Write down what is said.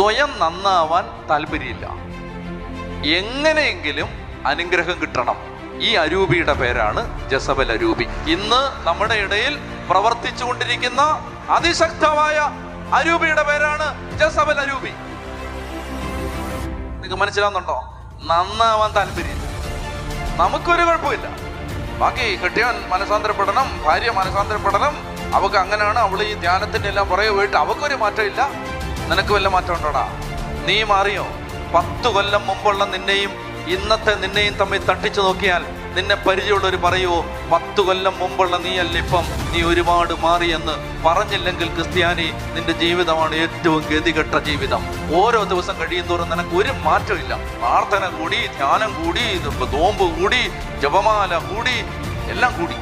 സ്വയം നന്നാവാൻ താല്പര്യമില്ല. എങ്ങനെയെങ്കിലും അനുഗ്രഹം കിട്ടണം. ഈ അരൂപിയുടെ പേരാണ് ജസബൽ അരൂപി. ഇന്ന് നമ്മുടെ ഇടയിൽ പ്രവർത്തിച്ചു കൊണ്ടിരിക്കുന്ന അതിശക്തമായ അരൂപിയുടെ പേരാണ് ജസബൽ അരൂപി. നിങ്ങൾക്ക് മനസ്സിലാവുന്നുണ്ടോ? നന്നാവാൻ താല്പര്യമില്ല. നമുക്കൊരു കുഴപ്പമില്ല. ബാക്കി കെട്ടിയവൻ മനസാന്തരപ്പെടണം, ഭാര്യ മനസാന്തരപ്പെടണം, അവക്ക് അങ്ങനെയാണ്, അവള് ഈ ധ്യാനത്തിന്റെ എല്ലാം പുറകെ പോയിട്ട് അവക്കൊരു മാറ്റമില്ല. നിനക്ക് വല്ല മാറ്റം ഉണ്ടോടാ? നീ മാറിയോ? 10 കൊല്ലം മുമ്പുള്ള നിന്നെയും ഇന്നത്തെ നിന്നെയും തമ്മിൽ തട്ടിച്ചു നോക്കിയാൽ നിന്നെ പരിചയമുള്ളവർ പറയുമോ 10 കൊല്ലം മുമ്പുള്ള നീയല്ല ഇപ്പം, നീ ഒരുപാട് മാറിയെന്ന്? പറഞ്ഞില്ലെങ്കിൽ ക്രിസ്ത്യാനി, നിന്റെ ജീവിതമാണ് ഏറ്റവും ഗതികെട്ട ജീവിതം. ഓരോ ദിവസം കഴിയുന്തോറും നിനക്ക് ഒരു മാറ്റമില്ല. പ്രാർത്ഥന കൂടി, ധ്യാനം കൂടി, നോമ്പ് കൂടി, ജപമാല കൂടി, എല്ലാം കൂടി.